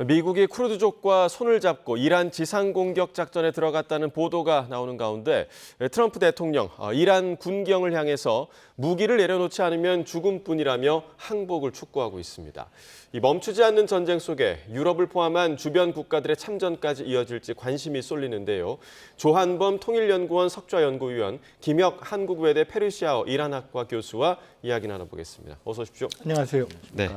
미국이 쿠르드족과 손을 잡고 이란 지상 공격 작전에 들어갔다는 보도가 나오는 가운데 트럼프 대통령, 이란 군경을 향해서 무기를 내려놓지 않으면 죽음뿐이라며 항복을 촉구하고 있습니다. 이 멈추지 않는 전쟁 속에 유럽을 포함한 주변 국가들의 참전까지 이어질지 관심이 쏠리는데요. 조한범 통일연구원 석좌연구위원, 김혁 한국외대 페르시아어 이란학과 교수와 이야기 나눠보겠습니다. 어서 오십시오. 안녕하세요. 네.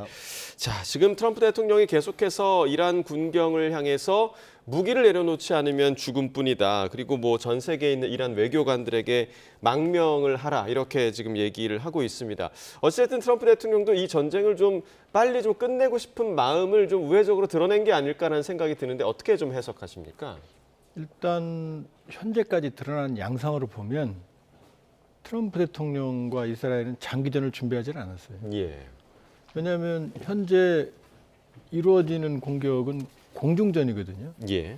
자, 지금 트럼프 대통령이 계속해서 이란 군경을 향해서 무기를 내려놓지 않으면 죽음뿐이다. 그리고 뭐 전 세계에 있는 이란 외교관들에게 망명을 하라. 이렇게 지금 얘기를 하고 있습니다. 어쨌든 트럼프 대통령도 이 전쟁을 좀 빨리 좀 끝내고 싶은 마음을 좀 우회적으로 드러낸 게 아닐까라는 생각이 드는데 어떻게 좀 해석하십니까? 일단 현재까지 드러난 양상으로 보면 트럼프 대통령과 이스라엘은 장기전을 준비하지 않았어요. 예. 왜냐하면 현재 이루어지는 공격은 공중전이거든요. 예.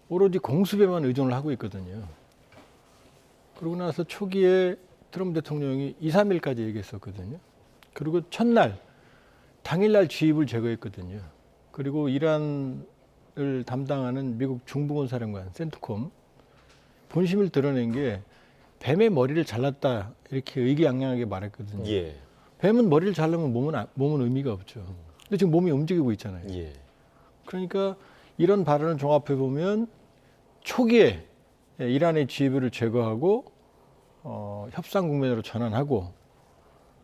오로지 공습에만 의존을 하고 있거든요. 그러고 나서 초기에 트럼프 대통령이 2, 3일까지 얘기했었거든요. 그리고 첫날, 당일날 지휘부를 제거했거든요. 그리고 이란을 담당하는 미국 중부군 사령관 센트콤 본심을 드러낸 게 뱀의 머리를 잘랐다 이렇게 의기양양하게 말했거든요. 예. 뱀은 머리를 자르면 몸은 의미가 없죠. 근데 지금 몸이 움직이고 있잖아요. 예. 그러니까 이런 발언을 종합해 보면 초기에 이란의 지휘부를 제거하고 협상 국면으로 전환하고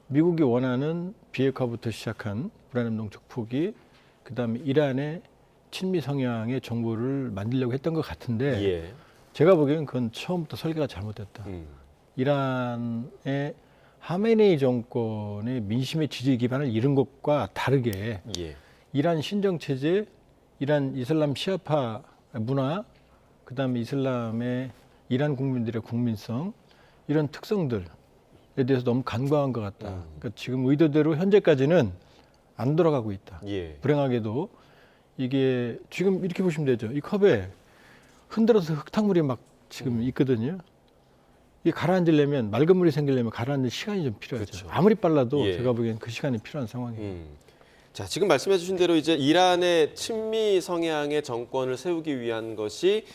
미국이 원하는 비핵화부터 시작한 불안한 동쪽 포기, 그다음에 이란의 친미 성향의 정보를 만들려고 했던 것 같은데 예. 제가 보기에는 그건 처음부터 설계가 잘못됐다. 이란의 하메네이 정권의 민심의 지지 기반을 잃은 것과 다르게 예. 이란 신정체제, 이란 이슬람 시아파 문화, 그다음에 이슬람의 이란 국민들의 국민성 이런 특성들에 대해서 너무 간과한 것 같다. 그러니까 지금 의도대로 현재까지는 안 돌아가고 있다. 예. 불행하게도 이게 지금 이렇게 보시면 되죠. 이 컵에 흔들어서 흙탕물이 막 지금 있거든요. 이게 가라앉으려면 맑은 물이 생기려면 가라앉을 시간이 좀 필요하죠. 그렇죠. 아무리 빨라도 예. 제가 보기엔 그 시간이 필요한 상황이에요. 자, 지금 말씀해 주신 대로 이제 이란의 친미 성향의 정권을 세우기 위한 것이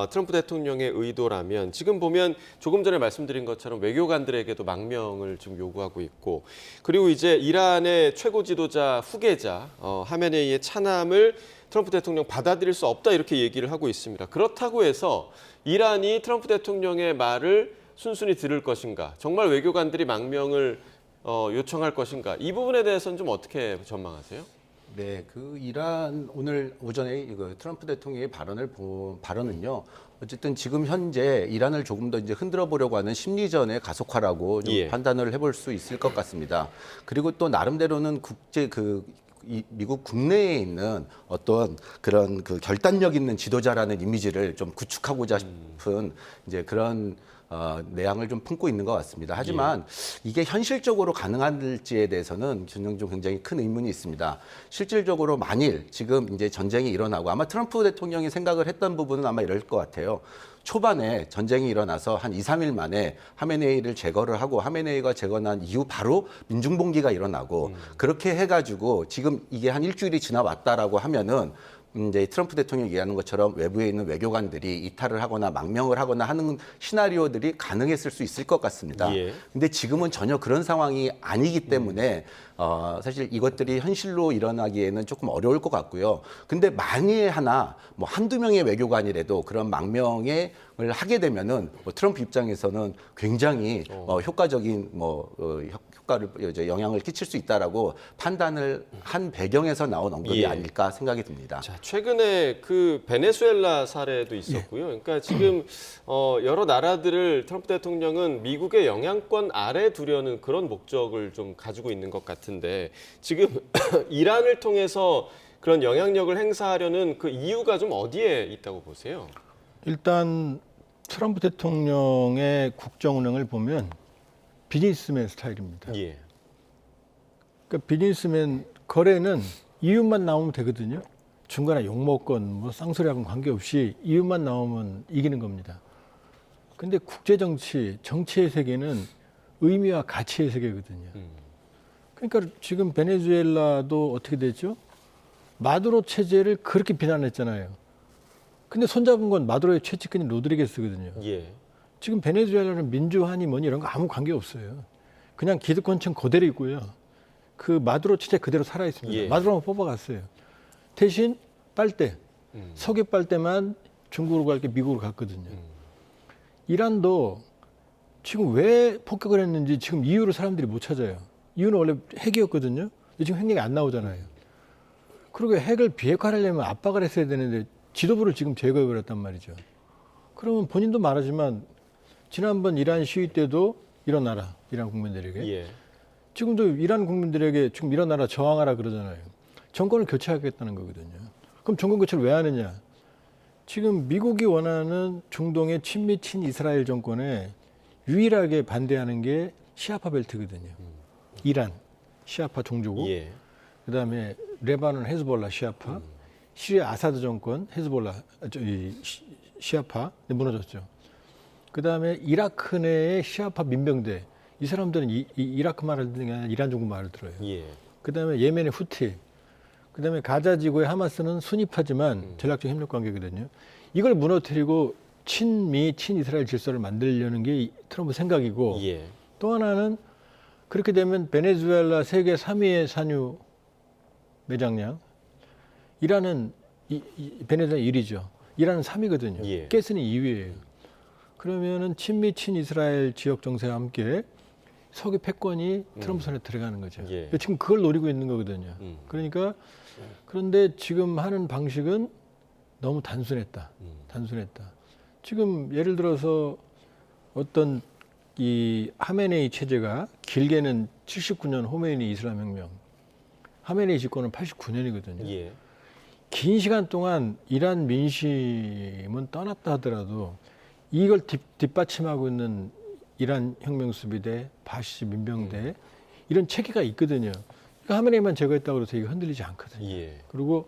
트럼프 대통령의 의도라면 지금 보면 조금 전에 말씀드린 것처럼 외교관들에게도 망명을 지금 요구하고 있고 그리고 이제 이란의 최고 지도자 후계자 하메네이의 차남을 트럼프 대통령 받아들일 수 없다 이렇게 얘기를 하고 있습니다. 그렇다고 해서 이란이 트럼프 대통령의 말을 순순히 들을 것인가? 정말 외교관들이 망명을 요청할 것인가? 이 부분에 대해서는 좀 어떻게 전망하세요? 네, 그 이란 오늘 오전에 이거 트럼프 대통령의 발언은요. 어쨌든 지금 현재 이란을 조금 더 이제 흔들어 보려고 하는 심리전의 가속화라고 좀 예. 판단을 해볼 수 있을 것 같습니다. 그리고 또 나름대로는 미국 국내에 있는 어떤 그런 그 결단력 있는 지도자라는 이미지를 좀 구축하고자 싶은 이제 그런 내향을 좀 품고 있는 것 같습니다. 하지만 이게 현실적으로 가능할지에 대해서는 저는 좀 굉장히 큰 의문이 있습니다. 실질적으로 만일 지금 이제 전쟁이 일어나고 아마 트럼프 대통령이 생각을 했던 부분은 아마 이럴 것 같아요. 초반에 전쟁이 일어나서 한 2, 3일 만에 하메네이를 제거를 하고 하메네이가 제거난 이후 바로 민중봉기가 일어나고 그렇게 해가지고 지금 이게 한 일주일이 지나왔다라고 하면은 이제 트럼프 대통령이 얘기하는 것처럼 외부에 있는 외교관들이 이탈을 하거나 망명을 하거나 하는 시나리오들이 가능했을 수 있을 것 같습니다. 예. 근데 지금은 전혀 그런 상황이 아니기 때문에 사실 이것들이 현실로 일어나기에는 조금 어려울 것 같고요. 근데 만일 하나 뭐 한두 명의 외교관이라도 그런 망명을 하게 되면은 뭐 트럼프 입장에서는 굉장히 효과적인 효과를 이제 영향을 끼칠 수 있다라고 판단을 한 배경에서 나온 언급이 예. 아닐까 생각이 듭니다. 자, 최근에 그 베네수엘라 사례도 있었고요. 그러니까 지금 여러 나라들을 트럼프 대통령은 미국의 영향권 아래 두려는 그런 목적을 좀 가지고 있는 것 같은데 지금 이란을 통해서 그런 영향력을 행사하려는 그 이유가 좀 어디에 있다고 보세요? 일단 트럼프 대통령의 국정 운영을 보면 비즈니스맨 스타일입니다. 예. 그러니까 비즈니스맨 거래는 이윤만 나오면 되거든요. 중간에 욕먹건 뭐 쌍소리하고는 관계없이 이윤만 나오면 이기는 겁니다. 근데 국제 정치, 정치의 세계는 의미와 가치의 세계거든요. 그러니까 지금 베네수엘라도 어떻게 됐죠? 마두로 체제를 그렇게 비난했잖아요. 근데 손잡은 건 마두로의 최측근인 로드리게스거든요. 예. 지금 베네수엘라는 민주화니 뭐니 이런 거 아무 관계 없어요. 그냥 기득권층 그대로 있고요. 그 마두로 체제 그대로 살아 있습니다. 예. 마두로만 뽑아갔어요. 대신 빨대, 석유 빨대만 중국으로 갈 게 미국으로 갔거든요. 이란도 지금 왜 폭격을 했는지 지금 이유를 사람들이 못 찾아요. 이유는 원래 핵이었거든요. 근데 지금 핵 얘기 안 나오잖아요. 그리고 핵을 비핵화하려면 압박을 했어야 되는데 지도부를 지금 제거해버렸단 말이죠. 그러면 본인도 말하지만 지난번 이란 시위 때도 일어나라, 이란 국민들에게. 예. 지금도 이란 국민들에게 지금 일어나라, 저항하라 그러잖아요. 정권을 교체하겠다는 거거든요. 그럼 정권 교체를 왜 하느냐? 지금 미국이 원하는 중동의 친미 친이스라엘 정권에 유일하게 반대하는 게 시아파 벨트거든요. 이란, 시아파 종주국. 예. 그다음에 레바논 헤즈볼라 시아파, 시리아 아사드 정권 헤즈볼라 시아파 무너졌죠. 그다음에 이라크 내의 시아파 민병대, 이 사람들은 이라크 말을 듣는 게 아니라 이란 정부 말을 들어요. 예. 그다음에 예멘의 후티, 그다음에 가자 지구의 하마스는 순위파지만 전략적 협력 관계거든요. 이걸 무너뜨리고 친미 친이스라엘 질서를 만들려는 게 트럼프 생각이고, 예. 또 하나는 그렇게 되면 베네수엘라 세계 3위의 산유 매장량, 이란은 베네수엘라 1위죠. 이란은 3위거든요. 예. 가스는 2위예요. 그러면은 친미 친이스라엘 지역 정세와 함께 석유 패권이 트럼프 손에 들어가는 거죠. 예. 지금 그걸 노리고 있는 거거든요. 그러니까 그런데 지금 하는 방식은 너무 단순했다. 단순했다. 지금 예를 들어서 어떤 이 하메네이 체제가 길게는 79년 호메이니 이슬람혁명, 하메네이 집권은 89년이거든요. 예. 긴 시간 동안 이란 민심은 떠났다 하더라도 이걸 뒷받침하고 있는 이란 혁명 수비대, 바시스 민병대 이런 체계가 있거든요. 그러니까 하메네이만 제거했다고 해서 이게 흔들리지 않거든요. 예. 그리고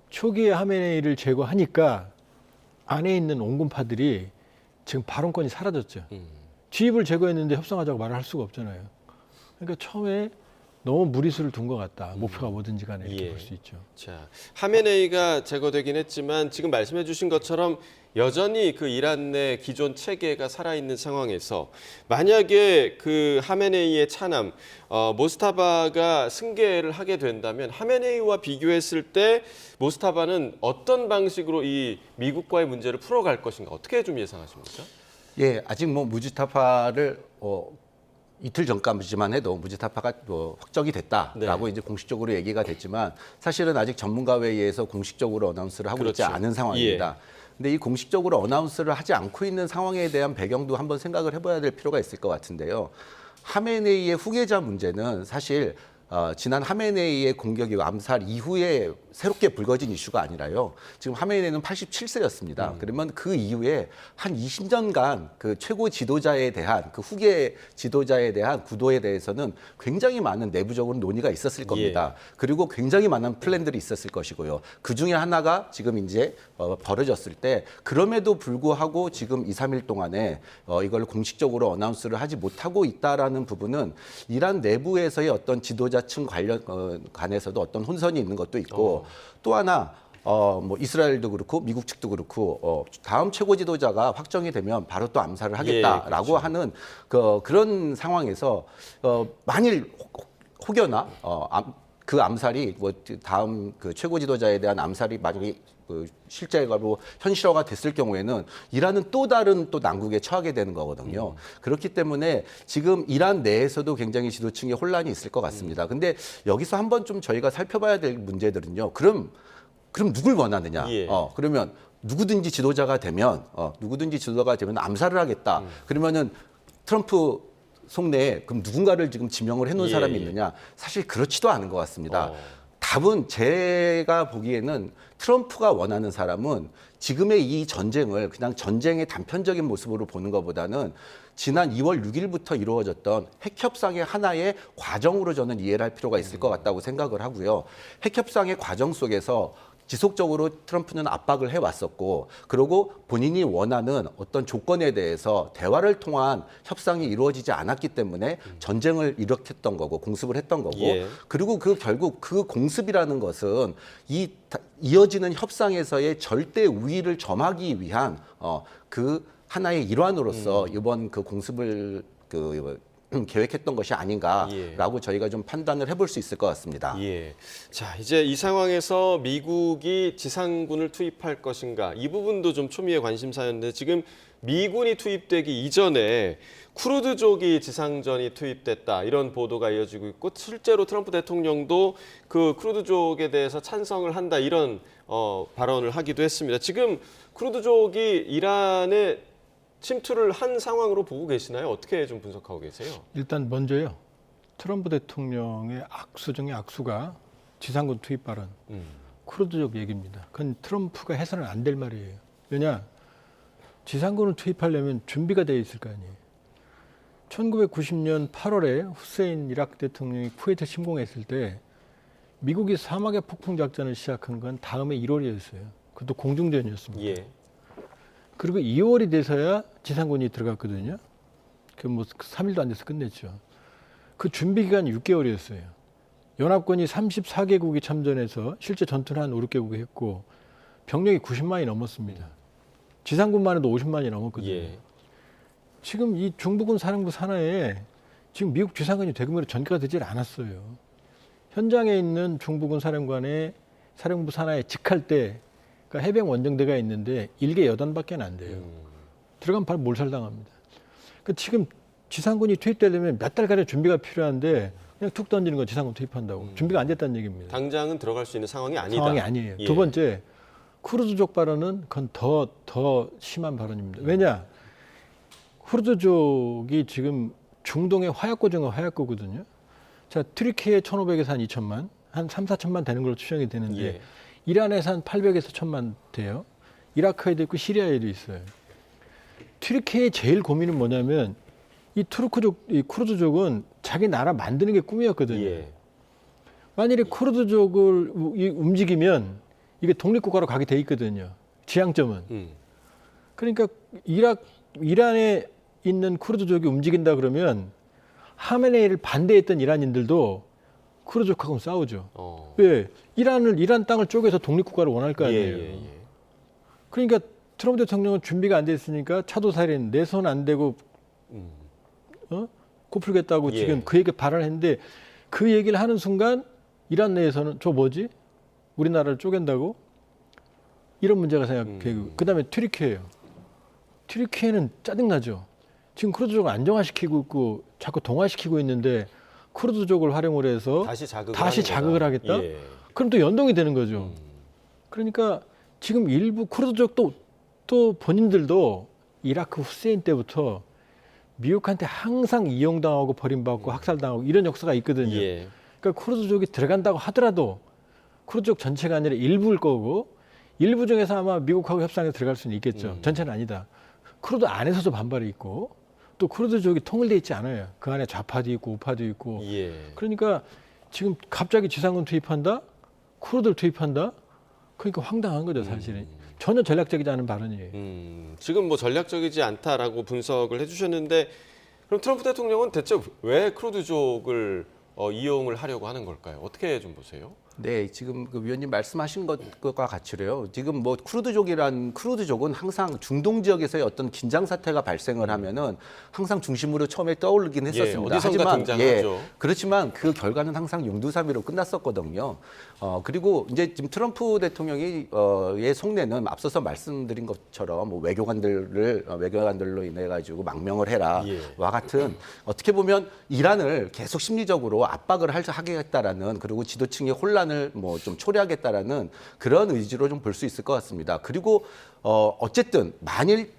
초기에 하메네이를 제거하니까 안에 있는 온건파들이 지금 발언권이 사라졌죠. 지휘부를 제거했는데 협상하자고 말을 할 수가 없잖아요. 그러니까 처음에 너무 무리수를 둔 것 같다. 목표가 뭐든지 간에 이렇게 예. 볼 수 있죠. 자, 하메네이가 제거되긴 했지만 지금 말씀해 주신 것처럼 여전히 그 이란 내 기존 체계가 살아있는 상황에서 만약에 그 하메네이의 차남 모스타바가 승계를 하게 된다면 하메네이와 비교했을 때 모스타바는 어떤 방식으로 이 미국과의 문제를 풀어갈 것인가 어떻게 좀 예상하십니까? 예, 아직 뭐 무지타파를 이틀 전까지만 해도 무지타파가 확정이 됐다라고 네. 이제 공식적으로 얘기가 됐지만 사실은 아직 전문가회의에서 의해서 공식적으로 어나운스를 하고 있지 그렇죠. 않은 상황입니다. 근데 이 공식적으로 어나운스를 하지 않고 있는 상황에 대한 배경도 한번 생각을 해봐야 될 필요가 있을 것 같은데요. 하메네이의 후계자 문제는 사실 지난 하메네이의 공격이 암살 이후에 새롭게 불거진 이슈가 아니라요. 지금 하메네이는 87세였습니다. 그러면 그 이후에 한 20년간 그 최고 지도자에 대한 그 후계 지도자에 대한 구도에 대해서는 굉장히 많은 내부적으로 논의가 있었을 겁니다. 그리고 굉장히 많은 플랜들이 있었을 것이고요. 그 중에 하나가 지금 이제 벌어졌을 때 그럼에도 불구하고 지금 2, 3일 동안에 이걸 공식적으로 어나운스를 하지 못하고 있다라는 부분은 이란 내부에서의 어떤 지도자층 관해서도 어떤 혼선이 있는 것도 있고 또 하나 뭐 이스라엘도 그렇고 미국 측도 그렇고 다음 최고 지도자가 확정이 되면 바로 또 암살을 하겠다라고 그렇죠. 하는 그런 상황에서 만일 혹여나 그 암살이 뭐 다음 그 최고 지도자에 대한 암살이 만약에 그 실제로 현실화가 됐을 경우에는 이란은 또 다른 또 난국에 처하게 되는 거거든요. 그렇기 때문에 지금 이란 내에서도 굉장히 지도층의 혼란이 있을 것 같습니다. 근데 여기서 한번 좀 저희가 살펴봐야 될 문제들은요. 그럼 누굴 원하느냐? 예. 그러면 누구든지 지도자가 되면 암살을 하겠다. 그러면은 트럼프 속내에 그럼 누군가를 지금 지명을 해놓은 사람이 있느냐? 사실 그렇지도 않은 것 같습니다. 답은 제가 보기에는 트럼프가 원하는 사람은 지금의 이 전쟁을 그냥 전쟁의 단편적인 모습으로 보는 것보다는 지난 2월 6일부터 이루어졌던 핵협상의 하나의 과정으로 저는 이해를 할 필요가 있을 것 같다고 생각을 하고요. 핵협상의 과정 속에서 지속적으로 트럼프는 압박을 해왔었고, 그리고 본인이 원하는 어떤 조건에 대해서 대화를 통한 협상이 이루어지지 않았기 때문에 전쟁을 일으켰던 거고 공습을 했던 거고, 예. 그리고 결국 그 공습이라는 것은 이어지는 협상에서의 절대 우위를 점하기 위한 그 하나의 일환으로서 이번 그 공습을 계획했던 것이 아닌가라고 저희가 좀 판단을 해볼 수 있을 것 같습니다. 예. 자, 이제 이 상황에서 미국이 지상군을 투입할 것인가 이 부분도 좀 초미의 관심사였는데 지금 미군이 투입되기 이전에 쿠르드족이 지상전이 투입됐다 이런 보도가 이어지고 있고 실제로 트럼프 대통령도 그 쿠르드족에 대해서 찬성을 한다 이런 발언을 하기도 했습니다. 지금 쿠르드족이 이란에 침투를 한 상황으로 보고 계시나요? 어떻게 좀 분석하고 계세요? 일단 먼저요. 트럼프 대통령의 악수 중에 악수가 지상군 투입 발언, 쿠르드족 얘기입니다. 그건 트럼프가 해서는 안 될 말이에요. 왜냐? 지상군을 투입하려면 준비가 되어 있을 거 아니에요. 1990년 8월에 후세인 이라크 대통령이 쿠웨이트 침공했을 때 미국이 사막의 폭풍 작전을 시작한 건 다음해 1월이었어요. 그것도 공중전이었습니다. 예. 그리고 2월이 돼서야 지상군이 들어갔거든요. 그 뭐 3일도 안 돼서 끝냈죠. 그 준비 기간이 6개월이었어요. 연합군이 34개국이 참전해서 실제 전투는 한 5, 6개국이 했고 병력이 90만이 넘었습니다. 지상군만 해도 50만이 넘었거든요. 예. 지금 이 중부군 사령부 산하에 지금 미국 지상군이 대규모로 전개가 되질 않았어요. 현장에 있는 중부군 사령부 산하에 직할 때 그러니까 해병 원정대가 있는데 1개 여단밖에 안 돼요. 들어가면 바로 몰살당합니다. 그러니까 지금 지상군이 투입되려면 몇 달간의 준비가 필요한데 그냥 툭 던지는 거 지상군 투입한다고. 준비가 안 됐다는 얘기입니다. 당장은 들어갈 수 있는 상황이 아니다. 상황이 아니에요. 예. 두 번째, 쿠르드족 발언은 그건 더 심한 발언입니다. 왜냐? 쿠르드족이 지금 중동의 화약고 중에 화약고거든요. 자, 트리키에 1,500에서 한 2,000만, 한 3, 4천만 되는 걸로 추정이 되는데 예. 이란에서 한 800에서 1,000만 돼요. 이라크에도 있고 시리아에도 있어요. 튀르키예의 제일 고민은 뭐냐면 이 쿠르드족은 자기 나라 만드는 게 꿈이었거든요. 예. 만일에 쿠르드족을 움직이면 이게 독립국가로 가게 돼 있거든요. 지향점은. 그러니까 이란에 있는 쿠르드족이 움직인다 그러면 하메네이를 반대했던 이란인들도 쿠르드족하고 싸우죠. 왜? 이란 땅을 쪼개서 독립국가를 원할 거 아니에요. 예. 그러니까 트럼프 대통령은 준비가 안 돼 있으니까 차도살인 내 손 안 대고 고풀겠다고 예. 지금 그 얘기 발언했는데 그 얘기를 하는 순간 이란 내에서는 저 뭐지? 우리나라를 쪼갠다고? 이런 문제가 생각되고 그다음에 튀르키예요. 튀르키예는 짜증나죠. 지금 쿠르드족을 안정화시키고 있고 자꾸 동화시키고 있는데 쿠르드족을 활용을 해서 다시 자극을 하겠다? 예. 그럼 또 연동이 되는 거죠. 그러니까 지금 일부 쿠르드족도 또 본인들도 이라크 후세인 때부터 미국한테 항상 이용당하고 버림받고 학살당하고 이런 역사가 있거든요. 예. 그러니까 쿠르드족이 들어간다고 하더라도 쿠르드족 전체가 아니라 일부일 거고 일부 중에서 아마 미국하고 협상에 들어갈 수는 있겠죠. 전체는 아니다. 쿠르드 안에서도 반발이 있고 또 쿠르드족이 통일돼 있지 않아요. 그 안에 좌파도 있고 우파도 있고. 예. 그러니까 지금 갑자기 지상군 투입한다? 쿠르드를 투입한다? 그러니까 황당한 거죠, 사실은. 전혀 전략적이지 않은 발언이에요. 지금 뭐 전략적이지 않다라고 분석을 해주셨는데 그럼 트럼프 대통령은 대체 왜 쿠르드족을 이용을 하려고 하는 걸까요? 어떻게 좀 보세요? 네, 지금 그 위원님 말씀하신 것과 같이요. 지금 뭐 쿠르드족은 항상 중동 지역에서의 어떤 긴장 사태가 발생을 하면은 항상 중심으로 처음에 떠오르긴 했었습니다. 어디선가 등장하죠. 그렇지만 그 결과는 항상 용두사미로 끝났었거든요. 그리고 이제 지금 트럼프 대통령이 의 속내는 앞서서 말씀드린 것처럼 뭐 외교관들로 인해 가지고 망명을 해라와 같은 어떻게 보면 이란을 계속 심리적으로 압박을 하겠다라는 그리고 지도층의 혼란을 뭐 좀 초래하겠다라는 그런 의지로 좀 볼 수 있을 것 같습니다. 그리고 어쨌든 만일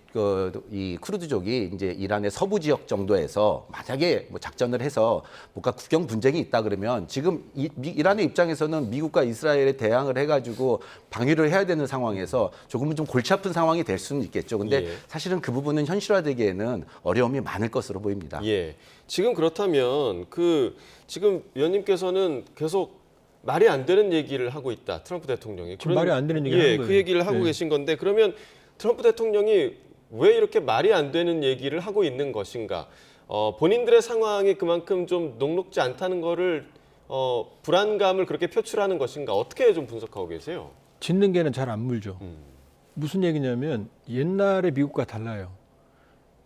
이 쿠르드족이 이제 이란의 서부 지역 정도에서 만약에 뭐 작전을 해서 뭔가 국경 분쟁이 있다 그러면 지금 이란의 입장에서는 미국과 이스라엘에 대항을 해가지고 방위를 해야 되는 상황에서 조금은 좀 골치 아픈 상황이 될 수는 있겠죠. 근데 사실은 그 부분은 현실화되기에는 어려움이 많을 것으로 보입니다. 예. 지금 그렇다면 지금 위원님께서는 계속 말이 안 되는 얘기를 하고 있다. 트럼프 대통령이. 지금 말이 안 되는 얘기를 예, 하는 그 거예요. 얘기를 하고 네. 계신 건데 그러면 트럼프 대통령이 왜 이렇게 말이 안 되는 얘기를 하고 있는 것인가? 본인들의 상황이 그만큼 좀 녹록지 않다는 거를 불안감을 그렇게 표출하는 것인가? 어떻게 좀 분석하고 계세요? 짖는 개는 잘 안 물죠. 무슨 얘기냐면 옛날의 미국과 달라요.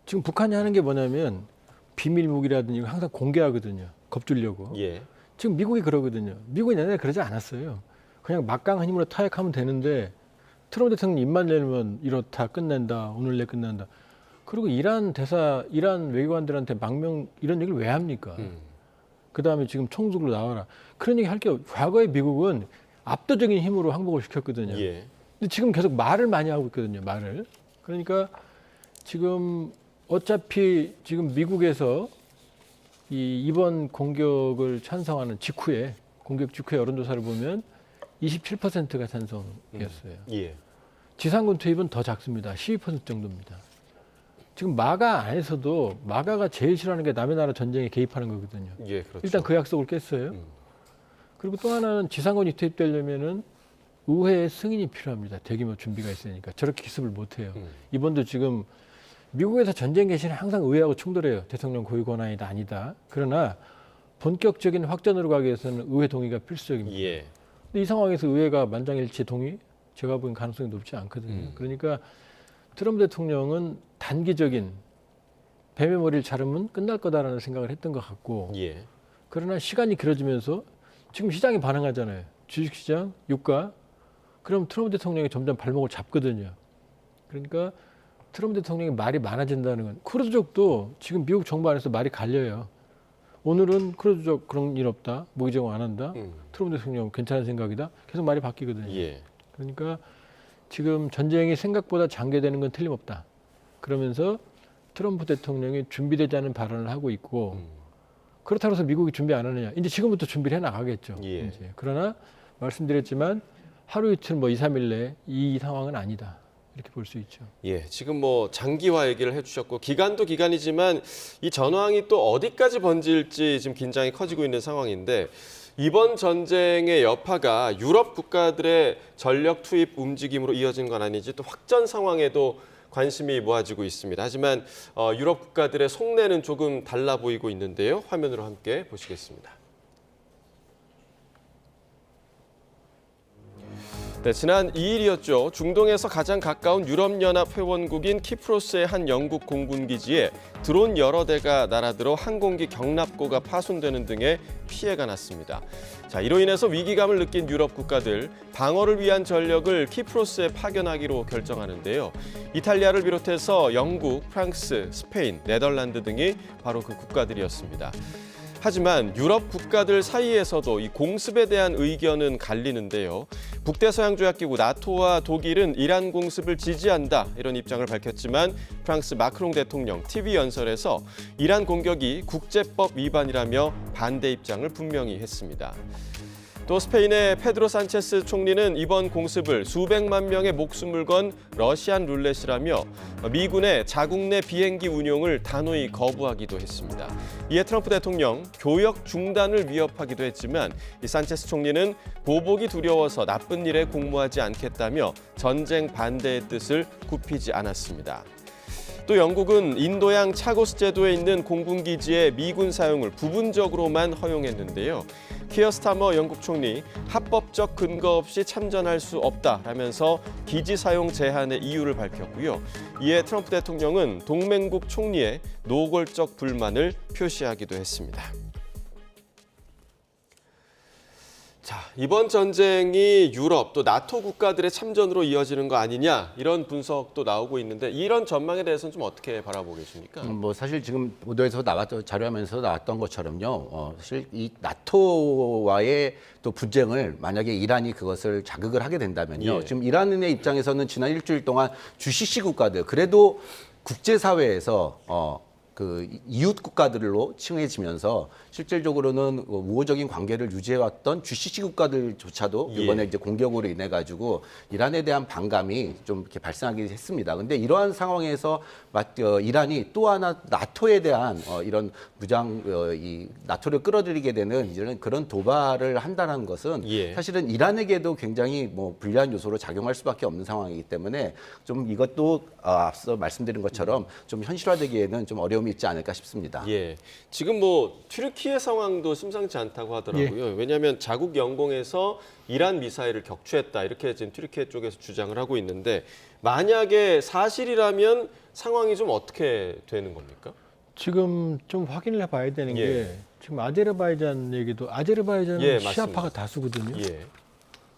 지금 북한이 하는 게 뭐냐면 비밀 무기라든지 이거 항상 공개하거든요. 겁주려고. 예. 지금 미국이 그러거든요. 미국은 옛날에 그러지 않았어요. 그냥 막강한 힘으로 타협하면 되는데 트럼프 대통령 입만 내면 이렇다 끝낸다. 오늘 내 끝난다. 그리고 이란 외교관들한테 망명 이런 얘기를 왜 합니까? 그다음에 지금 총독으로 나와라. 그런 얘기 할 게 과거에 미국은 압도적인 힘으로 항복을 시켰거든요. 예. 근데 지금 계속 말을 많이 하고 있거든요. 말을. 그러니까 지금 어차피 지금 미국에서 이번 공격을 찬성하는 직후에 공격 직후에 여론조사를 보면 27%가 찬성이었어요. 예. 지상군 투입은 더 작습니다. 12% 정도입니다. 지금 마가 안에서도 마가가 제일 싫어하는 게 남의 나라 전쟁에 개입하는 거거든요. 예, 그렇죠. 일단 그 약속을 깼어요. 그리고 또 하나는 지상군이 투입되려면은 의회의 승인이 필요합니다. 대규모 준비가 있으니까 저렇게 기습을 못 해요. 이번도 지금 미국에서 전쟁 개시는 항상 의회하고 충돌해요. 대통령 고유 권한이다 아니다. 그러나 본격적인 확전으로 가기 위해서는 의회 동의가 필수적입니다. 예. 근데 이 상황에서 의회가 만장일치 동의? 제가 보기엔 가능성이 높지 않거든요. 그러니까 트럼프 대통령은 단기적인 뱀의 머리를 자르면 끝날 거다라는 생각을 했던 것 같고 예. 그러나 시간이 길어지면서 지금 시장이 반응하잖아요. 주식시장, 유가. 그럼 트럼프 대통령이 점점 발목을 잡거든요. 그러니까 트럼프 대통령이 말이 많아진다는 건 크루즈족도 지금 미국 정부 안에서 말이 갈려요. 오늘은 크루즈족 그런 일 없다. 무기 제공 안 한다. 트럼프 대통령 괜찮은 생각이다. 계속 말이 바뀌거든요. 예. 그러니까 지금 전쟁이 생각보다 장기되는 건 틀림없다. 그러면서 트럼프 대통령이 준비되지 않은 발언을 하고 있고 그렇다고 해서 미국이 준비 안 하느냐. 이제 지금부터 준비를 해나가겠죠. 예. 이제. 그러나 말씀드렸지만 하루 이틀 2, 3일 내에 이 상황은 아니다. 이렇게 볼 수 있죠. 예, 지금 뭐 장기화 얘기를 해주셨고 기간도 기간이지만 이 전황이 또 어디까지 번질지 지금 긴장이 커지고 있는 상황인데 이번 전쟁의 여파가 유럽 국가들의 전력 투입 움직임으로 이어진 건 아닌지 또 확전 상황에도 관심이 모아지고 있습니다. 하지만 유럽 국가들의 속내는 조금 달라 보이고 있는데요. 화면으로 함께 보시겠습니다. 네, 지난 2일이었죠. 중동에서 가장 가까운 유럽연합 회원국인 키프로스의 한 영국 공군 기지에 드론 여러 대가 날아들어 항공기 경납고가 파손되는 등의 피해가 났습니다. 자, 이로 인해서 위기감을 느낀 유럽 국가들, 방어를 위한 전력을 키프로스에 파견하기로 결정하는데요. 이탈리아를 비롯해서 영국, 프랑스, 스페인, 네덜란드 등이 바로 그 국가들이었습니다. 하지만 유럽 국가들 사이에서도 이 공습에 대한 의견은 갈리는데요. 북대서양조약기구 나토와 독일은 이란 공습을 지지한다 이런 입장을 밝혔지만 프랑스 마크롱 대통령 TV 연설에서 이란 공격이 국제법 위반이라며 반대 입장을 분명히 했습니다. 또 스페인의 페드로 산체스 총리는 이번 공습을 수백만 명의 목숨을 건 러시안 룰렛이라며 미군의 자국 내 비행기 운용을 단호히 거부하기도 했습니다. 이에 트럼프 대통령 교역 중단을 위협하기도 했지만 이 산체스 총리는 보복이 두려워서 나쁜 일에 공모하지 않겠다며 전쟁 반대의 뜻을 굽히지 않았습니다. 또 영국은 인도양 차고스 제도에 있는 공군기지의 미군 사용을 부분적으로만 허용했는데요. 키어 스타머 영국 총리 합법적 근거 없이 참전할 수 없다라면서 기지 사용 제한의 이유를 밝혔고요. 이에 트럼프 대통령은 동맹국 총리의 노골적 불만을 표시하기도 했습니다. 자, 이번 전쟁이 유럽 또 나토 국가들의 참전으로 이어지는 거 아니냐 이런 분석도 나오고 있는데 이런 전망에 대해서는 좀 어떻게 바라보고 계십니까? 뭐 사실 지금 보도에서 나왔던 자료화면에서 나왔던 것처럼요. 사실 이 나토와의 또 분쟁을 만약에 이란이 그것을 자극을 하게 된다면요. 예. 지금 이란의 입장에서는 지난 일주일 동안 GCC 국가들 그래도 국제사회에서 그 이웃 국가들로 칭해지면서 실질적으로는 우호적인 관계를 유지해왔던 GCC 국가들조차도 이번에 이제 공격으로 인해 가지고 이란에 대한 반감이 좀 이렇게 발생하기 했습니다. 근데 이러한 상황에서 이란이 또 하나 나토에 대한 이런 이 나토를 끌어들이게 되는 이런 그런 도발을 한다는 것은 사실은 이란에게도 굉장히 뭐 불리한 요소로 작용할 수밖에 없는 상황이기 때문에 좀 이것도 앞서 말씀드린 것처럼 좀 현실화되기에는 좀 어려움이 있지 않을까 싶습니다. 예. 지금 뭐 튀르키예 상황도 심상치 않다고 하더라고요. 왜냐하면 자국 영공에서 이란 미사일을 격추했다 이렇게 지금 튀르키예 쪽에서 주장을 하고 있는데 만약에 사실이라면 상황이 좀 어떻게 되는 겁니까? 지금 좀 확인을 해봐야 되는 게 지금 아제르바이잔 얘기도 아제르바이잔은 시아파가 다수거든요.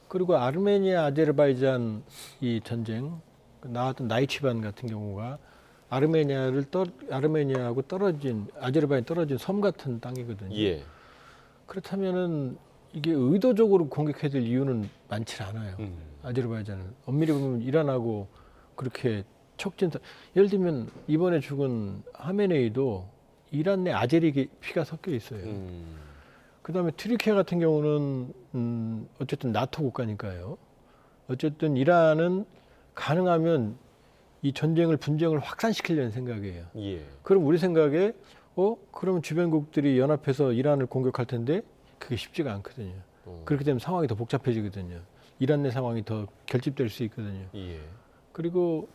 그리고 아르메니아, 아제르바이잔 이 전쟁 나왔던 나이치반 같은 경우가 아르메니아하고 아제르바이잔 떨어진 섬 같은 땅이거든요. 그렇다면은 이게 의도적으로 공격해야 될 이유는 많지 않아요. 아제르바이잔은 엄밀히 보면 이란하고 그렇게 예를 들면 이번에 죽은 하메네이도 이란 내 아제리 피가 섞여 있어요. 그다음에 튀르키예 같은 경우는 어쨌든 나토 국가니까요. 어쨌든 이란은 가능하면 이 분쟁을 확산시키려는 생각이에요. 그럼 우리 생각에 그러면 주변국들이 연합해서 이란을 공격할 텐데 그게 쉽지가 않거든요. 그렇게 되면 상황이 더 복잡해지거든요. 이란 내 상황이 더 결집될 수 있거든요. 그리고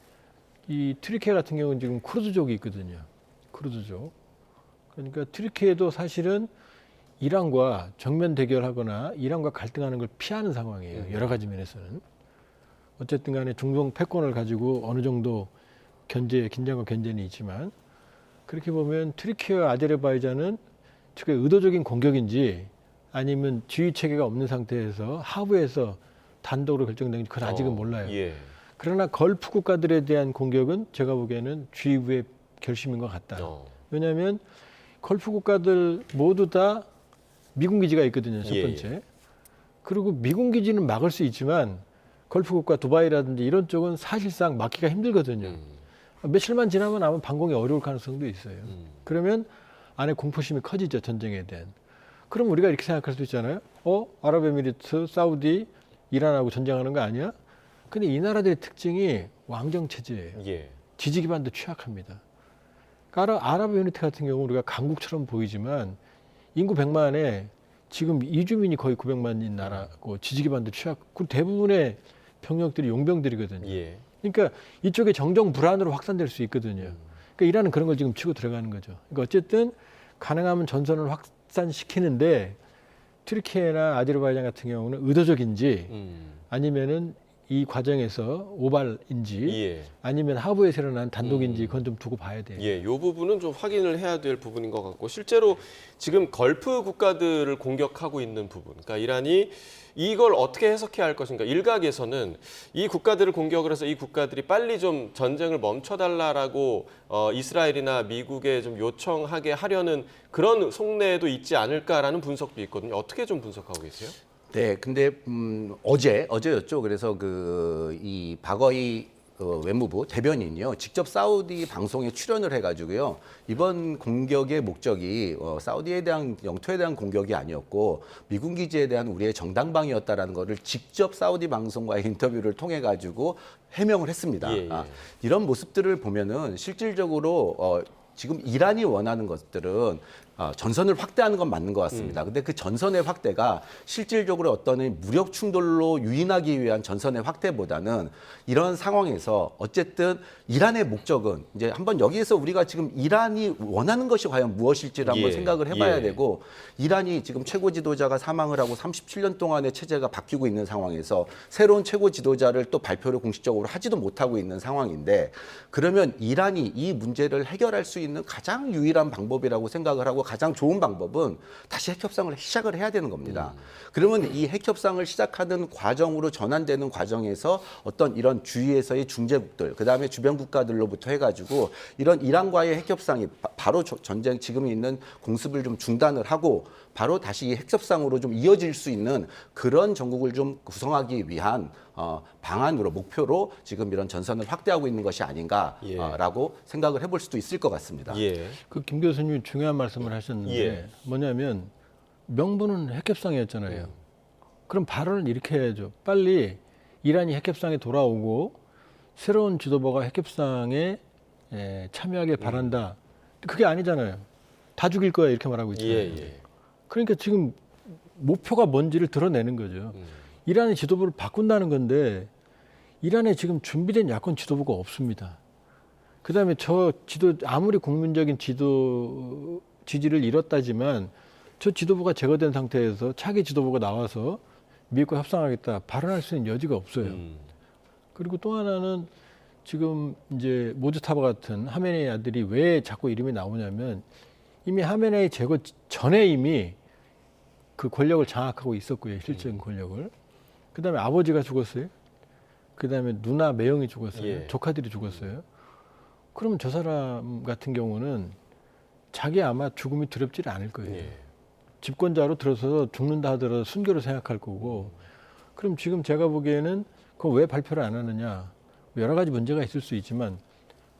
이 튀르키예 같은 경우는 지금 쿠르드족이 있거든요. 쿠르드족. 그러니까 튀르키예도 사실은 이란과 정면 대결하거나 이란과 갈등하는 걸 피하는 상황이에요. 여러 가지 면에서는. 어쨌든 간에 중동 패권을 가지고 어느 정도 긴장과 견제는 있지만 그렇게 보면 튀르키예와 아제르바이잔은 특히 의도적인 공격인지 아니면 지휘 체계가 없는 상태에서 하부에서 단독으로 결정된지 그건 아직은 몰라요. 그러나 걸프 국가들에 대한 공격은 제가 보기에는 주의부의 결심인 것 같다. 왜냐하면 걸프 국가들 모두 다 미군 기지가 있거든요. 첫 번째. 그리고 미군 기지는 막을 수 있지만 걸프 국가 두바이라든지 이런 쪽은 사실상 막기가 힘들거든요. 며칠만 지나면 아마 방공이 어려울 가능성도 있어요. 그러면 안에 공포심이 커지죠. 전쟁에 대한. 그럼 우리가 이렇게 생각할 수 있잖아요. 아랍에미리트, 사우디, 이란하고 전쟁하는 거 아니야? 근데 이 나라들의 특징이 왕정 체제예요. 지지 기반도 취약합니다. 그러니까 아랍에미리트 같은 경우 우리가 강국처럼 보이지만 인구 100만에 지금 이주민이 거의 900만인 나라고 지지 기반도 취약고 대부분의 병력들이 용병들이거든요. 그러니까 이쪽에 정정 불안으로 확산될 수 있거든요. 그러니까 이란은 그런 걸 지금 치고 들어가는 거죠. 그러니까 어쨌든 가능하면 전선을 확산시키는데 튀르키예나 아제르바이잔 같은 경우는 의도적인지 아니면은 이 과정에서 오발인지 아니면 하부에서 일어난 단독인지 그건 좀 두고 봐야 돼요. 이 부분은 좀 확인을 해야 될 부분인 것 같고 실제로 지금 걸프 국가들을 공격하고 있는 부분, 그러니까 이란이 이걸 어떻게 해석해야 할 것인가. 일각에서는 이 국가들을 공격을 해서 이 국가들이 빨리 좀 전쟁을 멈춰달라라고 이스라엘이나 미국에 좀 요청하게 하려는 그런 속내도 있지 않을까라는 분석도 있거든요. 어떻게 좀 분석하고 계세요? 네, 근데 어제였죠. 그래서 이 박어이 외무부 대변인이요, 직접 사우디 방송에 출연을 해가지고요, 이번 공격의 목적이 사우디에 대한 영토에 대한 공격이 아니었고 미군 기지에 대한 우리의 정당방위였다라는 것을 직접 사우디 방송과의 인터뷰를 통해 가지고 해명을 했습니다. 이런 모습들을 보면은 실질적으로 지금 이란이 원하는 것들은 전선을 확대하는 건 맞는 것 같습니다. 근데 그 전선의 확대가 실질적으로 어떤 무력 충돌로 유인하기 위한 전선의 확대보다는 이런 상황에서 어쨌든 이란의 목적은 이제 한번 여기에서 우리가 지금 이란이 원하는 것이 과연 무엇일지를 한번 생각을 해봐야 되고, 이란이 지금 최고 지도자가 사망을 하고 37년 동안의 체제가 바뀌고 있는 상황에서 새로운 최고 지도자를 또 발표를 공식적으로 하지도 못하고 있는 상황인데, 그러면 이란이 이 문제를 해결할 수 있는 가장 유일한 방법이라고 생각을 하고 가장 좋은 방법은 다시 핵협상을 시작을 해야 되는 겁니다. 그러면 이 핵협상을 시작하는 과정으로 전환되는 과정에서 어떤 이런 주위에서의 중재국들, 그다음에 주변 국가들로부터 해가지고 이런 이란과의 핵협상이 바로 전쟁 지금 있는 공습을 좀 중단을 하고 바로 다시 이 핵협상으로 좀 이어질 수 있는 그런 정국을 좀 구성하기 위한 방안으로 목표로 지금 이런 전선을 확대하고 있는 것이 아닌가라고 생각을 해볼 수도 있을 것 같습니다. 예. 그 김 교수님이 중요한 말씀을 하셨는데 예. 뭐냐면 명분은 핵협상이었잖아요. 그럼 발언을 이렇게 해야죠. 빨리 이란이 핵협상에 돌아오고 새로운 지도부가 핵협상에 참여하길 바란다. 그게 아니잖아요. 다 죽일 거야 이렇게 말하고 있잖아요. 예. 그러니까 지금 목표가 뭔지를 드러내는 거죠. 이란의 지도부를 바꾼다는 건데 이란에 지금 준비된 야권 지도부가 없습니다. 그다음에 저 지도 아무리 국민적인 지도 지지를 잃었다지만 저 지도부가 제거된 상태에서 차기 지도부가 나와서 미국과 협상하겠다 발언할 수 있는 여지가 없어요. 그리고 또 하나는 지금 이제 모즈타바 같은 하메네이 아들이 왜 자꾸 이름이 나오냐면 이미 하메네이 제거 전에 이미 그 권력을 장악하고 있었고요. 실질적인 권력을. 그다음에 아버지가 죽었어요. 그다음에 누나 매형이 죽었어요. 예. 조카들이 죽었어요. 그러면 저 사람 같은 경우는 자기 아마 죽음이 두렵지는 않을 거예요. 예. 집권자로 들어서 죽는다 하더라도 순교로 생각할 거고. 그럼 지금 제가 보기에는 그거 왜 발표를 안 하느냐. 여러 가지 문제가 있을 수 있지만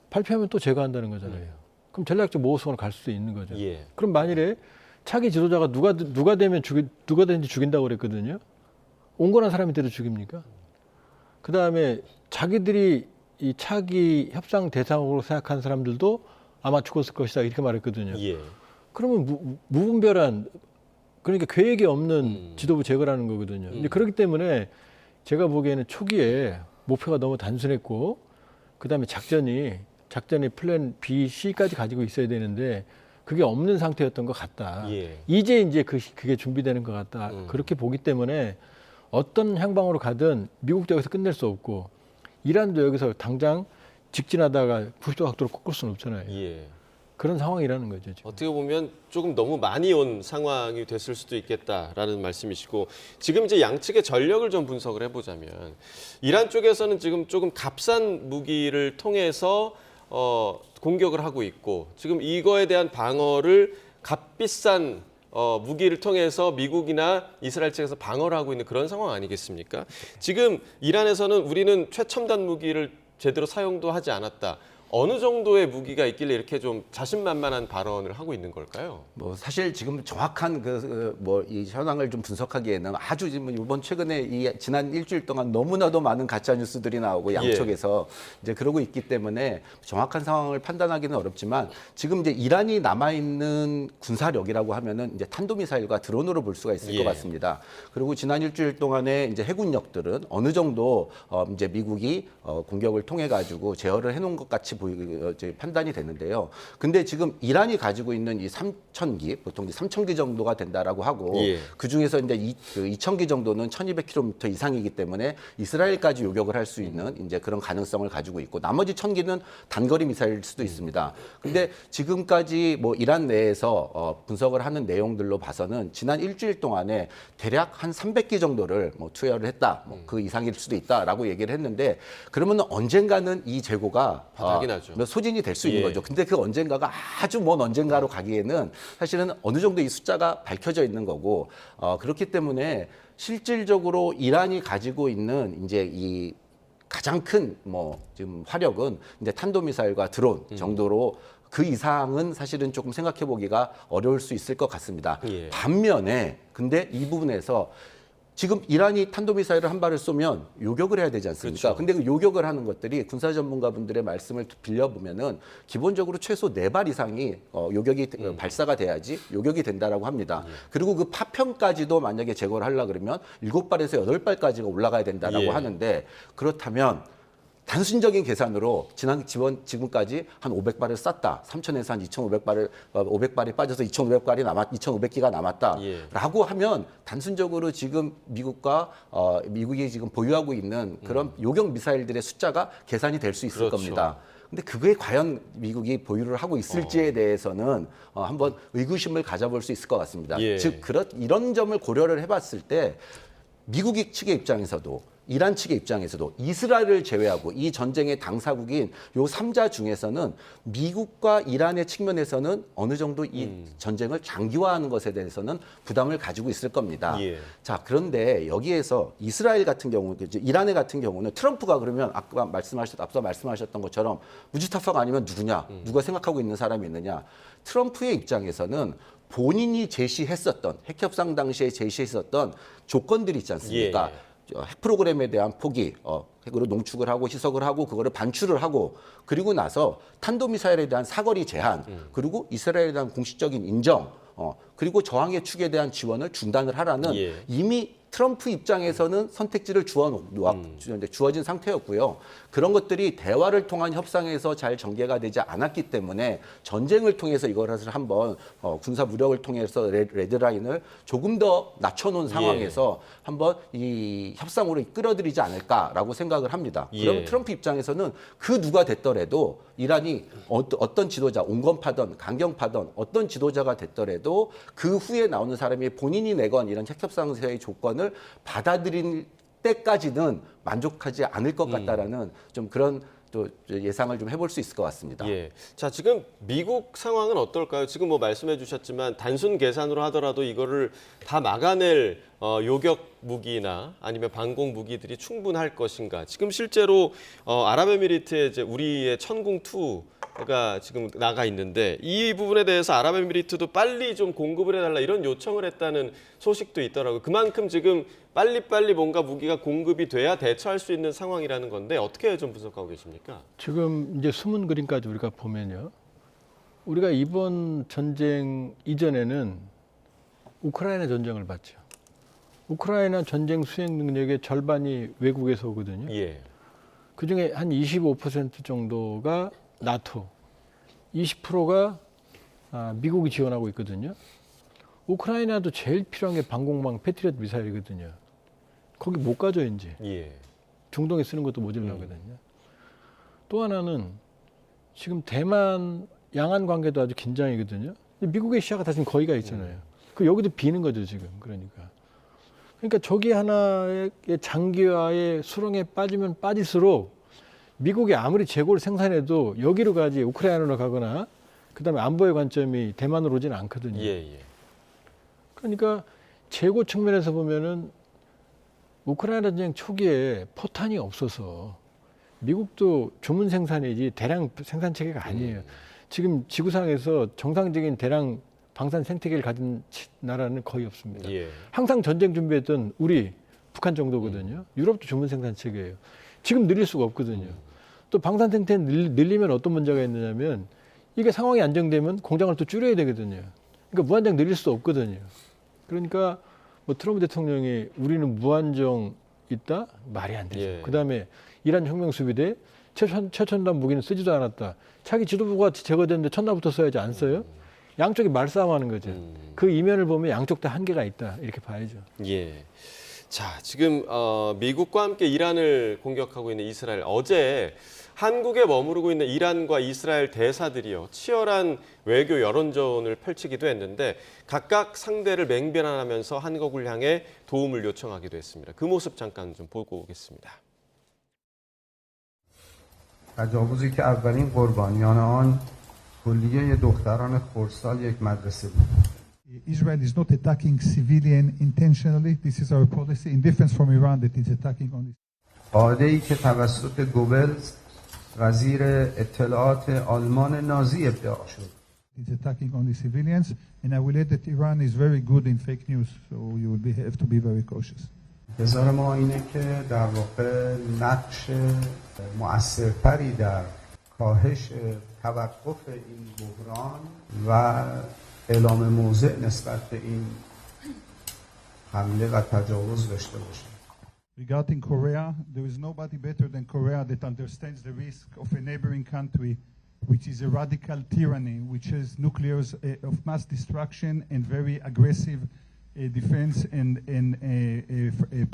발표하면 또 제거한다는 거잖아요. 그럼 전략적 모호성으로 갈 수도 있는 거죠. 예. 그럼 만일에 차기 지도자가 누가 되든지 죽인다고 그랬거든요. 온건한 사람이 돼도 죽입니까? 그 다음에 자기들이 이 차기 협상 대상으로 생각한 사람들도 아마 죽었을 것이다 이렇게 말했거든요. 예. 그러면 무분별한 그러니까 계획이 없는 지도부 제거라는 거거든요. 이제 그렇기 때문에 제가 보기에는 초기에 목표가 너무 단순했고 그다음에 작전이 플랜 B, C까지 가지고 있어야 되는데 그게 없는 상태였던 것 같다. 예. 이제 그게 준비되는 것 같다. 그렇게 보기 때문에 어떤 향방으로 가든 미국도 여기서 끝낼 수 없고 이란도 여기서 당장 직진하다가 90도 각도로 꺾을 수는 없잖아요. 예. 그런 상황이라는 거죠. 지금. 어떻게 보면 조금 너무 많이 온 상황이 됐을 수도 있겠다라는 말씀이시고 지금 이제 양측의 전력을 좀 분석을 해보자면 이란 쪽에서는 지금 조금 값싼 무기를 통해서 공격을 하고 있고 지금 이거에 대한 방어를 값비싼 무기를 통해서 미국이나 이스라엘 측에서 방어를 하고 있는 그런 상황 아니겠습니까? 지금 이란에서는 우리는 최첨단 무기를 제대로 사용도 하지 않았다. 어느 정도의 무기가 있길래 이렇게 좀 자신만만한 발언을 하고 있는 걸까요? 뭐 사실 지금 정확한 이 현황을 좀 분석하기에는 아주 지금 이번 최근에 이 지난 일주일 동안 너무나도 많은 가짜 뉴스들이 나오고 양쪽에서 이제 그러고 있기 때문에 정확한 상황을 판단하기는 어렵지만 지금 이제 이란이 남아 있는 군사력이라고 하면은 이제 탄도미사일과 드론으로 볼 수가 있을 것 같습니다. 그리고 지난 일주일 동안에 이제 해군력들은 어느 정도 이제 미국이 공격을 통해 가지고 제어를 해놓은 것 같이 판단이 되는데요. 근데 지금 이란이 가지고 있는 이 3,000기, 보통 3,000기 정도가 된다라고 하고 그 중에서 이제 2,000기 정도는 1,200km 이상이기 때문에 이스라엘까지 요격을 할 수 있는 이제 그런 가능성을 가지고 있고 나머지 1,000기는 단거리 미사일일 수도 있습니다. 근데 지금까지 뭐 이란 내에서 분석을 하는 내용들로 봐서는 지난 일주일 동안에 대략 한 300기 정도를 뭐 투여를 했다. 뭐 그 이상일 수도 있다라고 얘기를 했는데 그러면 언젠가는 이 재고가 소진이 될 수 있는 거죠. 근데 그 언젠가가 아주 먼 언젠가로 가기에는 사실은 어느 정도 이 숫자가 밝혀져 있는 거고 그렇기 때문에 실질적으로 이란이 가지고 있는 이제 이 가장 큰 지금 화력은 이제 탄도미사일과 드론 정도로 그 이상은 사실은 조금 생각해 보기가 어려울 수 있을 것 같습니다. 반면에 근데 이 부분에서 지금 이란이 탄도미사일을 한 발을 쏘면 요격을 해야 되지 않습니까? 근데 그 요격을 하는 것들이 군사 전문가분들의 말씀을 빌려보면은 기본적으로 최소 4발 이상이 요격이 발사가 돼야지 요격이 된다라고 합니다. 그리고 그 파편까지도 만약에 제거를 하려 그러면 7발에서 8발까지가 올라가야 된다라고 하는데 그렇다면 단순적인 계산으로 지금까지 한 500발을 쐈다. 3,000에서 한 2,500발을 500발이 빠져서 2,500기가 남았다라고 하면 단순적으로 지금 미국이 지금 보유하고 있는 그런 요격 미사일들의 숫자가 계산이 될 수 있을 겁니다. 근데 그게 과연 미국이 보유를 하고 있을지에 대해서는 한번 의구심을 가져볼 수 있을 것 같습니다. 즉 이런 점을 고려를 해봤을 때 미국 측의 입장에서도 이란 측의 입장에서도 이스라엘을 제외하고 이 전쟁의 당사국인 요 3자 중에서는 미국과 이란의 측면에서는 어느 정도 이 전쟁을 장기화하는 것에 대해서는 부담을 가지고 있을 겁니다. 예. 자, 그런데 여기에서 이스라엘 같은 경우, 이란의 같은 경우는 트럼프가 그러면 앞서 말씀하셨던 것처럼 무지타파가 아니면 누구냐? 누가 생각하고 있는 사람이 있느냐? 트럼프의 입장에서는 본인이 제시했었던 핵협상 당시에 제시했었던 조건들이 있지 않습니까? 예. 핵 프로그램에 대한 포기, 핵으로 농축을 하고 희석을 하고 그거를 반출을 하고 그리고 나서 탄도미사일에 대한 사거리 제한, 그리고 이스라엘에 대한 공식적인 인정, 그리고 저항의 축에 대한 지원을 중단을 하라는 예. 이미 트럼프 입장에서는 선택지를 주어진 상태였고요. 그런 것들이 대화를 통한 협상에서 잘 전개가 되지 않았기 때문에 전쟁을 통해서 이것을 한번 군사 무력을 통해서 레드라인을 조금 더 낮춰놓은 상황에서 한번 이 협상으로 끌어들이지 않을까라고 생각을 합니다. 그럼 예. 트럼프 입장에서는 그 누가 됐더라도 이란이 어떤 지도자, 온건파든 강경파든 어떤 지도자가 됐더라도 그 후에 나오는 사람이 본인이 내건 이런 핵협상의 조건을 받아들일 때까지는 만족하지 않을 것 같다라는 좀 그런 또 예상을 좀 해볼 수 있을 것 같습니다. 예. 자, 지금 미국 상황은 어떨까요? 지금 뭐 말씀해 주셨지만 단순 계산으로 하더라도 이거를 다 막아낼 요격 무기나 아니면 방공 무기들이 충분할 것인가? 지금 실제로 아랍에미리트에 이제 우리의 천궁2가 지금 나가 있는데 이 부분에 대해서 아랍에미리트도 빨리 좀 공급을 해달라 이런 요청을 했다는 소식도 있더라고요. 그만큼 지금 빨리빨리 뭔가 무기가 공급이 돼야 대처할 수 있는 상황이라는 건데 어떻게 좀 분석하고 계십니까? 지금 이제 숨은 그림까지 우리가 보면요. 우리가 이번 전쟁 이전에는 우크라이나 전쟁을 봤죠. 우크라이나 전쟁 수행 능력의 절반이 외국에서 오거든요. 예. 그중에 한 25% 정도가 나토, 20%가 미국이 지원하고 있거든요. 우크라이나도 제일 필요한 게 방공망 패트리엇 미사일이거든요. 거기 못 가죠, 이제. 예. 중동에 쓰는 것도 모자라거든요. 또 하나는 지금 대만 양안 관계도 아주 긴장이거든요. 미국의 시야가 다 지금 거기가 있잖아요. 그 여기도 비는 거죠, 지금. 그러니까 저기 하나의 장기화의 수렁에 빠지면 빠질수록 미국이 아무리 재고를 생산해도 여기로 가지 우크라이나로 가거나 그다음에 안보의 관점이 대만으로 오지는 않거든요. 예. 그러니까 재고 측면에서 보면은 우크라이나 전쟁 초기에 포탄이 없어서 미국도 주문 생산이지 대량 생산 체계가 아니에요. 지금 지구상에서 정상적인 대량 방산 생태계를 가진 나라는 거의 없습니다. 예. 항상 전쟁 준비했던 우리 북한 정도거든요. 유럽도 주문 생산 체계예요. 지금 늘릴 수가 없거든요. 또 방산 생태 늘리면 어떤 문제가 있느냐면 이게 상황이 안정되면 공장을 또 줄여야 되거든요. 그러니까 무한정 늘릴 수 없거든요. 그러니까 뭐 트럼프 대통령이 우리는 무한정 있다? 말이 안 되죠. 예. 그다음에 이란 혁명수비대 최첨단 무기는 쓰지도 않았다. 자기 지도부가 제거됐는데 첫날부터 써야지 안 써요? 양쪽이 말싸움하는 거죠. 그 이면을 보면 양쪽 다 한계가 있다. 이렇게 봐야죠. 예. 자, 지금 미국과 함께 이란을 공격하고 있는 이스라엘. 어제 한국에 머무르고 있는 이란과 이스라엘 대사들이요. 치열한 외교 여론전을 펼치기도 했는데 각각 상대를 맹변하면서 한국을 향해 도움을 요청하기도 했습니다. 그 모습 잠깐 좀 보고 오겠습니다. تجاوزی که اولین قربانیان آن کلیه دختران خردسال یک مدرسه بود. Israel is not attacking civilian intentionally. This is our policy, in difference from Iran that is attacking only. قاعده‌ای که توسط گوبلز وزیر اطلاعات آلمان نازی ابداع شد. It's attacking only civilians, and I will add that Iran is very good in fake news, so you will have to be very cautious. انتظار ما اینه که در واقع نقش مؤثرتری در کاهش توقف این بحران و اعلام موضع نسبت به این حمله و تجاوز داشته باشه. Regarding Korea, there is nobody better than Korea that understands the risk of a neighboring country, which is a radical tyranny, which has nuclears of mass destruction and very aggressive defense and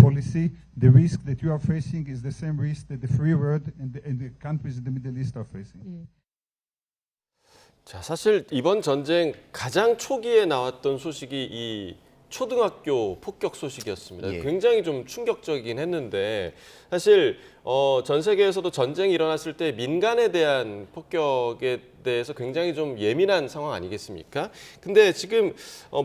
policy. The risk that you are facing is the same risk that the free world and the countries in the Middle East are facing. 자, 사실 이번 전쟁 가장 초기에 나왔던 소식이 이 초등학교 폭격 소식이었습니다. 예. 굉장히 좀 충격적이긴 했는데 사실 전 세계에서도 전쟁이 일어났을 때 민간에 대한 폭격에 대해서 굉장히 좀 예민한 상황 아니겠습니까? 근데 지금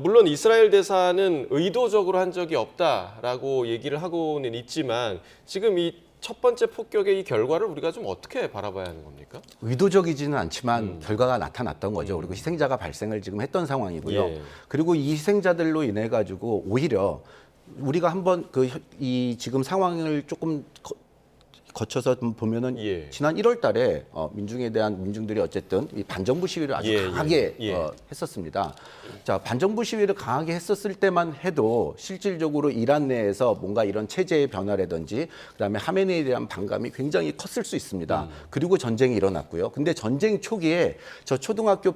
물론 이스라엘 대사는 의도적으로 한 적이 없다라고 얘기를 하고는 있지만 지금 이 첫 번째 폭격의 이 결과를 우리가 좀 어떻게 바라봐야 하는 겁니까? 의도적이지는 않지만 결과가 나타났던 거죠. 그리고 희생자가 발생을 지금 했던 상황이고요. 예. 그리고 이 희생자들로 인해 가지고 오히려 우리가 한번 이 지금 상황을 조금 거쳐서 보면은 예. 지난 1월 달에 민중에 대한 민중들이 어쨌든 이 반정부 시위를 아주 예, 강하게 예. 했었습니다. 자, 반정부 시위를 강하게 했었을 때만 해도 실질적으로 이란 내에서 뭔가 이런 체제의 변화라든지 그다음에 하메네이에 대한 반감이 굉장히 컸을 수 있습니다. 그리고 전쟁이 일어났고요. 근데 전쟁 초기에 저 초등학교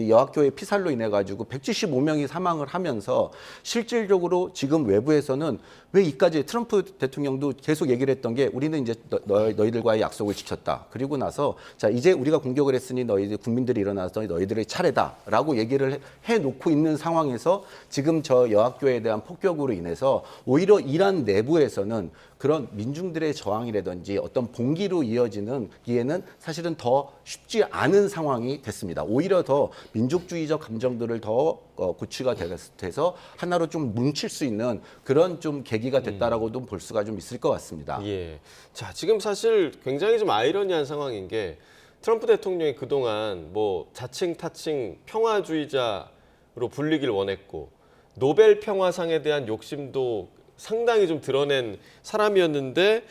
여학교의 피살로 인해 가지고 175명이 사망을 하면서 실질적으로 지금 외부에서는 왜 이까지 트럼프 대통령도 계속 얘기를 했던 게 우리는 이제 너희들과의 약속을 지켰다. 그리고 나서 자 이제 우리가 공격을 했으니 너희들 국민들이 일어나서 너희들의 차례다라고 얘기를 해놓고 있는 상황에서 지금 저 여학교에 대한 폭격으로 인해서 오히려 이란 내부에서는 그런 민중들의 저항이라든지 어떤 봉기로 이어지는 기에는 사실은 더 쉽지 않은 상황이 됐습니다. 오히려 더 민족주의적 감정들을 더 고취가 돼서 하나로 좀 뭉칠 수 있는 그런 좀 계기가 됐다라고도 볼 수가 좀 있을 것 같습니다. 예. 자, 지금 사실 굉장히 좀 아이러니한 상황인 게 트럼프 대통령이 그동안 뭐 자칭 타칭 평화주의자로 불리길 원했고 노벨 평화상에 대한 욕심도 상당히 좀 드러낸 사람이었는데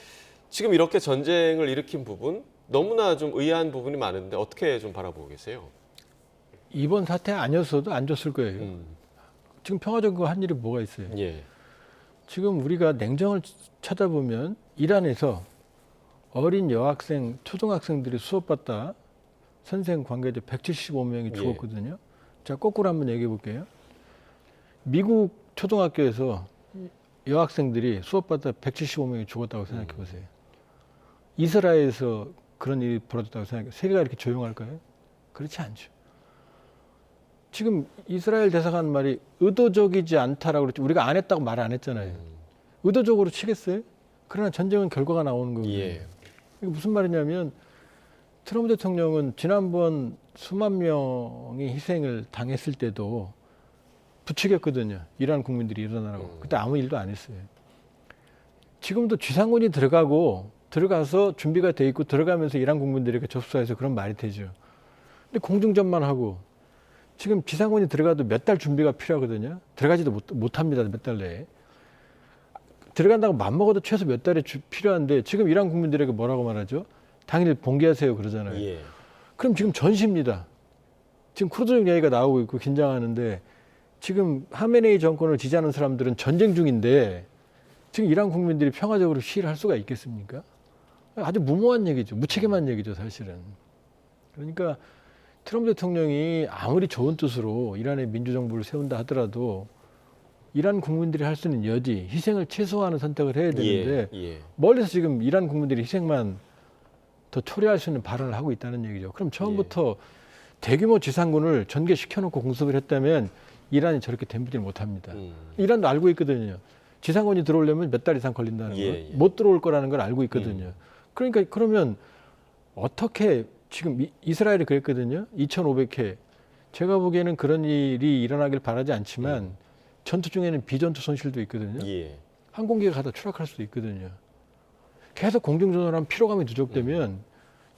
지금 이렇게 전쟁을 일으킨 부분 너무나 좀 의아한 부분이 많은데 어떻게 좀 바라보고 계세요? 이번 사태 아니었어도 안 줬을 거예요. 지금 평화적인 거 한 일이 뭐가 있어요? 예. 지금 우리가 냉정을 찾아보면 이란에서 어린 여학생, 초등학생들이 수업받다 선생 관계자 175명이 죽었거든요. 자, 거꾸로 한번 얘기해 볼게요. 미국 초등학교에서 여학생들이 수업받다 175명이 죽었다고 생각해 보세요. 이스라엘에서 그런 일이 벌어졌다고 생각해요. 세계가 이렇게 조용할까요? 그렇지 않죠. 지금 이스라엘 대사가 한 말이 의도적이지 않다라고 그랬죠. 우리가 안 했다고 말 안 했잖아요. 의도적으로 치겠어요? 그러나 전쟁은 결과가 나오는 거거든요. 예. 이게 무슨 말이냐면 트럼프 대통령은 지난번 수만 명이 희생을 당했을 때도 부추겼거든요. 이란 국민들이 일어나라고. 그때 아무 일도 안 했어요. 지금도 지상군이 들어가서 준비가 돼 있고 들어가면서 이란 국민들에게 접수해서 그런 말이 되죠. 근데 공중전만 하고 지금 지상군이 들어가도 몇 달 준비가 필요하거든요. 들어가지도 못합니다. 몇 달 내에. 들어간다고 맘먹어도 최소 몇 달이 필요한데 지금 이란 국민들에게 뭐라고 말하죠? 당일 봉기하세요 그러잖아요. 예. 그럼 지금 전시입니다. 지금 쿠르드족 얘기가 나오고 있고 긴장하는데 지금 하메네이 정권을 지지하는 사람들은 전쟁 중인데 지금 이란 국민들이 평화적으로 시위를 할 수가 있겠습니까? 아주 무모한 얘기죠. 무책임한 얘기죠, 사실은. 그러니까 트럼프 대통령이 아무리 좋은 뜻으로 이란의 민주정부를 세운다 하더라도 이란 국민들이 할 수 있는 여지, 희생을 최소화하는 선택을 해야 되는데 멀리서 지금 이란 국민들이 희생만 더 초래할 수 있는 발언을 하고 있다는 얘기죠. 그럼 처음부터 대규모 지상군을 전개시켜놓고 공습을 했다면 이란이 저렇게 덤비지 못합니다. 이란도 알고 있거든요. 지상군이 들어오려면 몇 달 이상 걸린다는 거. 못 들어올 거라는 걸 알고 있거든요. 그러니까 그러면 어떻게 지금 이스라엘이 그랬거든요. 2,500회. 제가 보기에는 그런 일이 일어나길 바라지 않지만 전투 중에는 비전투 손실도 있거든요. 항공기가 가다 추락할 수도 있거든요. 계속 공중전화를 하면 피로감이 누적되면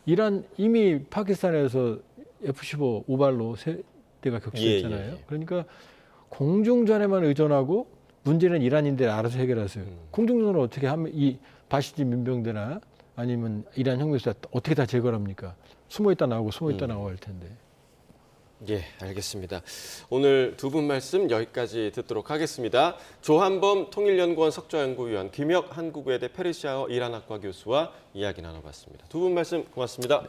이란 이미 파키스탄에서 F-15 우발로 3대가 격추했잖아요. 그러니까 공중전에만 의존하고 문제는 이란인들 알아서 해결하세요. 공중전을 어떻게 하면 이 바시지 민병대나 아니면 이란 혁명수사 어떻게 다 제거를 합니까? 숨어있다 나오고 숨어있다 나오고 할 텐데. 예, 알겠습니다. 오늘 두 분 말씀 여기까지 듣도록 하겠습니다. 조한범 통일연구원 석좌연구위원, 김혁 한국외대 페르시아어 이란학과 교수와 이야기 나눠봤습니다. 두 분 말씀 고맙습니다.